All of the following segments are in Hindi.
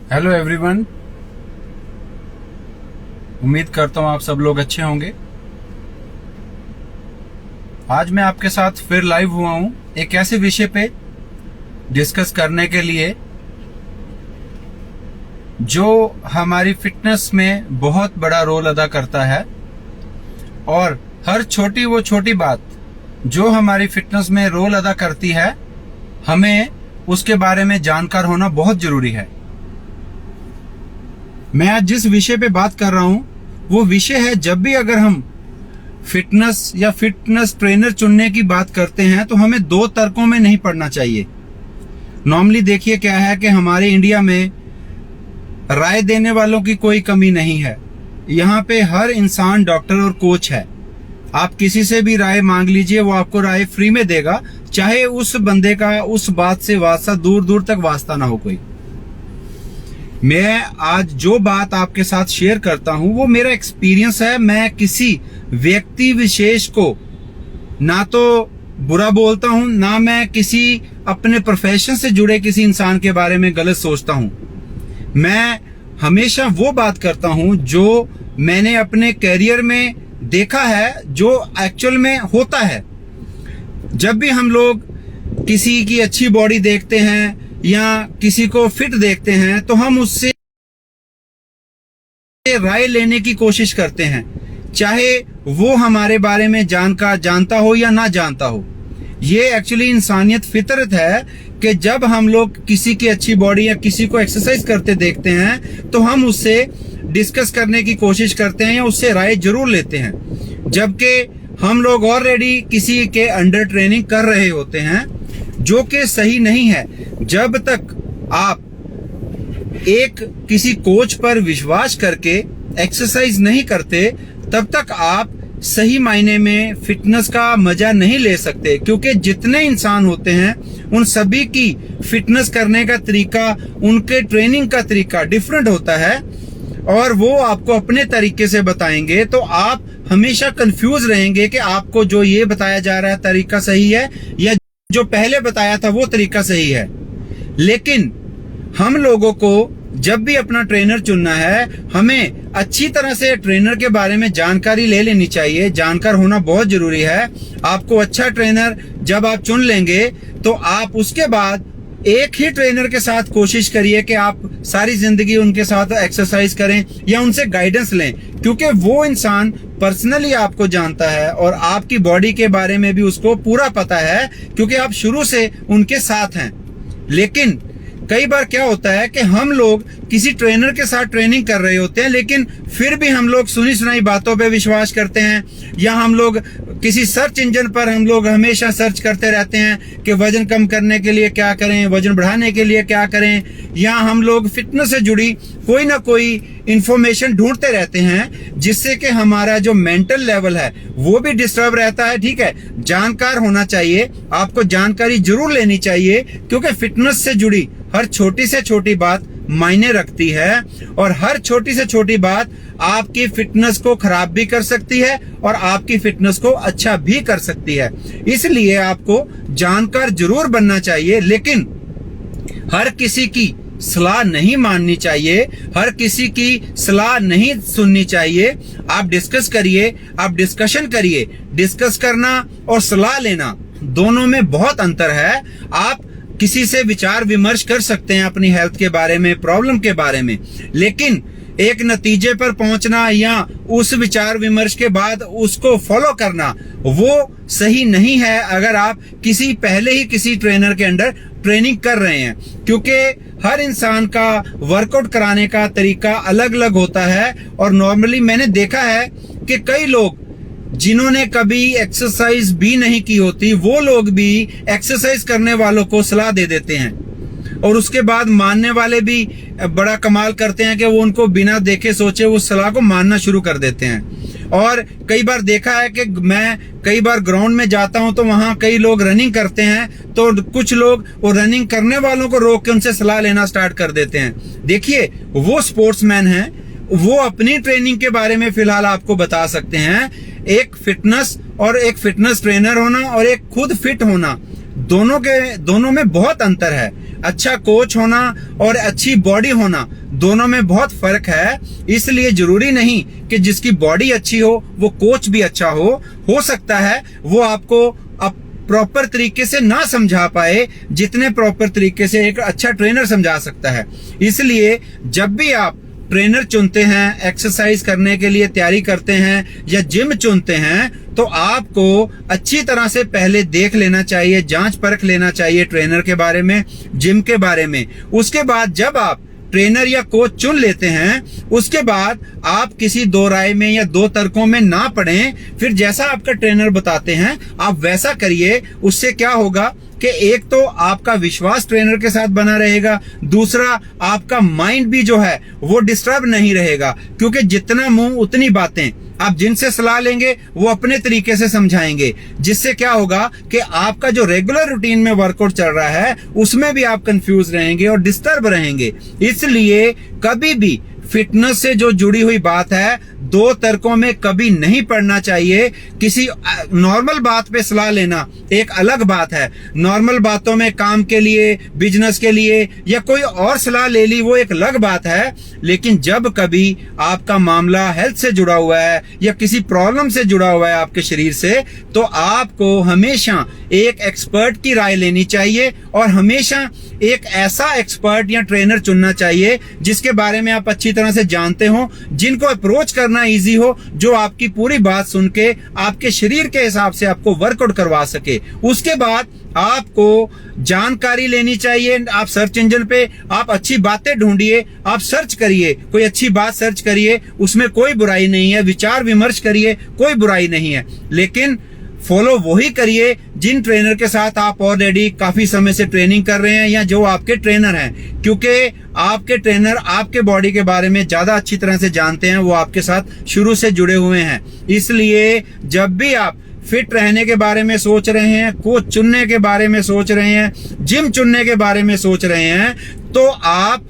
हेलो एवरीवन, उम्मीद करता हूँ आप सब लोग अच्छे होंगे। आज मैं आपके साथ फिर लाइव हुआ हूँ एक ऐसे विषय पे डिस्कस करने के लिए जो हमारी फिटनेस में बहुत बड़ा रोल अदा करता है और हर छोटी वो छोटी बात जो हमारी फिटनेस में रोल अदा करती है, हमें उसके बारे में जानकार होना बहुत जरूरी है। मैं आज जिस विषय पे बात कर रहा हूं वो विषय है, जब भी अगर हम फिटनेस या फिटनेस ट्रेनर चुनने की बात करते हैं तो हमें दो तर्कों में नहीं पड़ना चाहिए। नॉर्मली देखिए क्या है कि हमारे इंडिया में राय देने वालों की कोई कमी नहीं है। यहाँ पे हर इंसान डॉक्टर और कोच है। आप किसी से भी राय मांग लीजिए, वो आपको राय फ्री में देगा, चाहे उस बंदे का उस बात से वास्ता दूर दूर तक वास्ता ना हो कोई। मैं आज जो बात आपके साथ शेयर करता हूं वो मेरा एक्सपीरियंस है। मैं किसी व्यक्ति विशेष को ना तो बुरा बोलता हूं, ना मैं किसी अपने प्रोफेशन से जुड़े किसी इंसान के बारे में गलत सोचता हूं। मैं हमेशा वो बात करता हूं जो मैंने अपने करियर में देखा है, जो एक्चुअल में होता है। जब भी हम लोग किसी की अच्छी बॉडी देखते हैं या किसी को फिट देखते हैं तो हम उससे राय लेने की कोशिश करते हैं, चाहे वो हमारे बारे में जानता हो या ना जानता हो। ये एक्चुअली इंसानियत फितरत है कि जब हम लोग किसी की अच्छी बॉडी या किसी को एक्सरसाइज करते देखते हैं तो हम उससे डिस्कस करने की कोशिश करते हैं या उससे राय जरूर लेते हैं, जबकि हम लोग ऑलरेडी किसी के अंडर ट्रेनिंग कर रहे होते हैं, जो कि सही नहीं है। जब तक आप किसी कोच पर विश्वास करके एक्सरसाइज नहीं करते तब तक आप सही मायने में फिटनेस का मजा नहीं ले सकते, क्योंकि जितने इंसान होते हैं उन सभी की फिटनेस करने का तरीका, उनके ट्रेनिंग का तरीका डिफरेंट होता है और वो आपको अपने तरीके से बताएंगे। तो आप हमेशा कंफ्यूज रहेंगे कि आपको जो ये बताया जा रहा है तरीका सही है या जो पहले बताया था वो तरीका सही है। लेकिन हम लोगों को जब भी अपना ट्रेनर चुनना है, हमें अच्छी तरह से ट्रेनर के बारे में जानकारी ले लेनी चाहिए। जानकार होना बहुत जरूरी है। आपको अच्छा ट्रेनर जब आप चुन लेंगे तो आप उसके बाद एक ही ट्रेनर के साथ कोशिश करिए कि आप सारी जिंदगी उनके साथ एक्सरसाइज करें या उनसे गाइडेंस लें, क्योंकि वो इंसान पर्सनली आपको जानता है और आपकी बॉडी के बारे में भी उसको पूरा पता है, क्योंकि आप शुरू से उनके साथ हैं। लेकिन कई बार क्या होता है कि हम लोग किसी ट्रेनर के साथ ट्रेनिंग कर रहे होते हैं, लेकिन फिर भी हम लोग सुनी सुनाई बातों पे विश्वास करते हैं, या हम लोग किसी सर्च इंजन पर हम लोग हमेशा सर्च करते रहते हैं कि वजन कम करने के लिए क्या करें, वजन बढ़ाने के लिए क्या करें, या हम लोग फिटनेस से जुड़ी कोई ना कोई इंफॉर्मेशन ढूंढते रहते हैं, जिससे कि हमारा जो मेंटल लेवल है वो भी डिस्टर्ब रहता है। ठीक है, जानकार होना चाहिए, आपको जानकारी जरूर लेनी चाहिए, क्योंकि फिटनेस से जुड़ी हर छोटी से छोटी बात मायने रखती है और हर छोटी से छोटी बात आपकी फिटनेस को खराब भी कर सकती है और आपकी फिटनेस को अच्छा भी कर सकती है। इसलिए आपको जानकार जरूर बनना चाहिए, लेकिन हर किसी की सलाह नहीं माननी चाहिए, हर किसी की सलाह नहीं सुननी चाहिए। आप डिस्कस करिए, आप डिस्कशन करिए। डिस्कस करना और सलाह लेना दोनों में बहुत अंतर है। आप किसी से विचार विमर्श कर सकते हैं अपनी हेल्थ के बारे में, प्रॉब्लम के बारे में, लेकिन एक नतीजे पर पहुंचना या उस विचार विमर्श के बाद उसको फॉलो करना वो सही नहीं है अगर आप पहले ही किसी ट्रेनर के अंडर ट्रेनिंग कर रहे हैं, क्योंकि हर इंसान का वर्कआउट कराने का तरीका अलग अलग होता है। और नॉर्मली मैंने देखा है कि कई लोग जिन्होंने कभी एक्सरसाइज भी नहीं की होती, वो लोग भी एक्सरसाइज करने वालों को सलाह दे देते हैं और उसके बाद मानने वाले भी बड़ा कमाल करते हैं कि वो उनको बिना देखे सोचे उस सलाह को मानना शुरू कर देते हैं। और कई बार देखा है कि मैं कई बार ग्राउंड में जाता हूं तो वहां कई लोग रनिंग करते हैं, तो कुछ लोग वो रनिंग करने वालों को रोक के उनसे सलाह लेना स्टार्ट कर देते हैं। देखिए, वो स्पोर्ट्समैन हैं, वो अपनी ट्रेनिंग के बारे में फिलहाल आपको बता सकते हैं। एक फिटनेस ट्रेनर होना और एक खुद फिट होना, दोनों में बहुत अंतर है। अच्छा कोच होना और अच्छी बॉडी होना, दोनों में बहुत फर्क है। इसलिए जरूरी नहीं कि जिसकी बॉडी अच्छी हो वो कोच भी अच्छा हो सकता है वो आपको प्रॉपर तरीके से ना समझा पाए जितने प्रॉपर तरीके से एक अच्छा ट्रेनर समझा सकता है। इसलिए जब भी आप ट्रेनर चुनते हैं, एक्सरसाइज करने के लिए तैयारी करते हैं या जिम चुनते हैं, तो आपको अच्छी तरह से पहले देख लेना चाहिए, जांच परख लेना चाहिए ट्रेनर के बारे में, जिम के बारे में। उसके बाद जब आप ट्रेनर या कोच चुन लेते हैं, उसके बाद आप किसी दो राय में या दो तर्कों में ना पड़ें। फिर जैसा आपका ट्रेनर बताते हैं आप वैसा करिए। उससे क्या होगा कि एक तो आपका विश्वास ट्रेनर के साथ बना रहेगा, दूसरा आपका माइंड भी जो है वो डिस्टर्ब नहीं रहेगा, क्योंकि जितना मुंह उतनी बातें। आप जिनसे सलाह लेंगे वो अपने तरीके से समझाएंगे, जिससे क्या होगा कि आपका जो रेगुलर रूटीन में वर्कआउट चल रहा है उसमें भी आप कंफ्यूज रहेंगे और डिस्टर्ब रहेंगे। इसलिए कभी भी फिटनेस से जो जुड़ी हुई बात है दो तर्कों में कभी नहीं पड़ना चाहिए। किसी नॉर्मल बात पे सलाह लेना एक अलग बात है, नॉर्मल बातों में काम के लिए, बिजनेस के लिए या कोई और सलाह ले ली वो एक अलग बात है। लेकिन जब कभी आपका मामला हेल्थ से जुड़ा हुआ है या किसी प्रॉब्लम से जुड़ा हुआ है आपके शरीर से, तो आपको हमेशा एक एक्सपर्ट की राय लेनी चाहिए और हमेशा एक ऐसा एक्सपर्ट या ट्रेनर चुनना चाहिए जिसके बारे में आप अच्छी तरह से जानते हो, जिनको अप्रोच करना इजी हो, जो आपकी पूरी बात सुन के आपके शरीर के हिसाब से आपको वर्कआउट करवा सके। उसके बाद आपको जानकारी लेनी चाहिए। आप सर्च इंजन पे आप अच्छी बातें ढूंढिए, आप सर्च करिए, कोई अच्छी बात सर्च करिए, उसमें कोई बुराई नहीं है। विचार विमर्श करिए, कोई बुराई नहीं है, लेकिन फॉलो वही करिए जिन ट्रेनर के साथ आप ऑलरेडी काफी समय से ट्रेनिंग कर रहे हैं या जो आपके ट्रेनर हैं, क्योंकि आपके ट्रेनर आपके बॉडी के बारे में ज्यादा अच्छी तरह से जानते हैं, वो आपके साथ शुरू से जुड़े हुए हैं। इसलिए जब भी आप फिट रहने के बारे में सोच रहे हैं, कोच चुनने के बारे में सोच रहे हैं, जिम चुनने के बारे में सोच रहे हैं, तो आप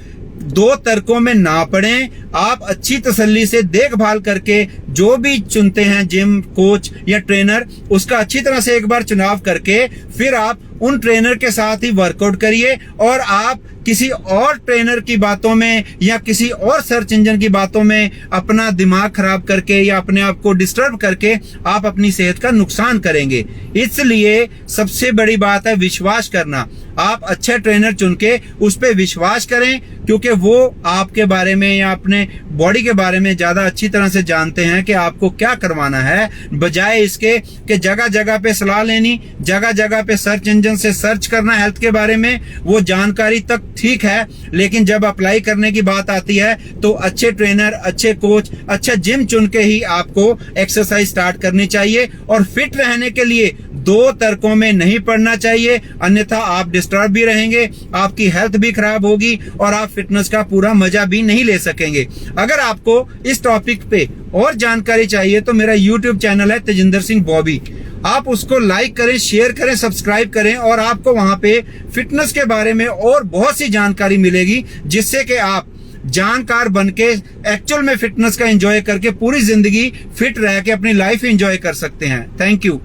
दो तर्कों में ना पड़ें। आप अच्छी तसल्ली से देखभाल करके जो भी चुनते हैं जिम, कोच या ट्रेनर, उसका अच्छी तरह से एक बार चुनाव करके फिर आप उन ट्रेनर के साथ ही वर्कआउट करिए। और आप किसी और ट्रेनर की बातों में या किसी और सर्च इंजन की बातों में अपना दिमाग खराब करके या अपने आप को डिस्टर्ब करके आप अपनी सेहत का नुकसान करेंगे। इसलिए सबसे बड़ी बात है विश्वास करना। आप अच्छा ट्रेनर चुन के उस पर विश्वास करें, क्योंकि वो आपके बारे में या अपने बॉडी के बारे में ज्यादा अच्छी तरह से जानते हैं कि आपको क्या करवाना है, बजाय इसके कि जगह जगह पे सलाह लेनी, जगह जगह पे सर्च इंजन से सर्च करना हेल्थ के बारे में। वो जानकारी तक ठीक है, लेकिन जब अप्लाई करने की बात आती है तो अच्छे ट्रेनर, अच्छे कोच, अच्छा जिम चुन के ही आपको एक्सरसाइज स्टार्ट करनी चाहिए। और फिट रहने के लिए दो तर्कों में नहीं पड़ना चाहिए, अन्यथा आप डिस्टर्ब भी रहेंगे, आपकी हेल्थ भी खराब होगी और आप फिटनेस का पूरा मजा भी नहीं ले सकेंगे। अगर आपको इस टॉपिक पे और जानकारी चाहिए तो मेरा YouTube चैनल है तेजिंदर सिंह बॉबी, आप उसको लाइक करें, शेयर करें, सब्सक्राइब करें और आपको वहां पे फिटनेस के बारे में और बहुत सी जानकारी मिलेगी, जिससे कि आप जानकार बन के एक्चुअल में फिटनेस का एंजॉय करके पूरी जिंदगी फिट रह के अपनी लाइफ एंजॉय कर सकते हैं। Thank you.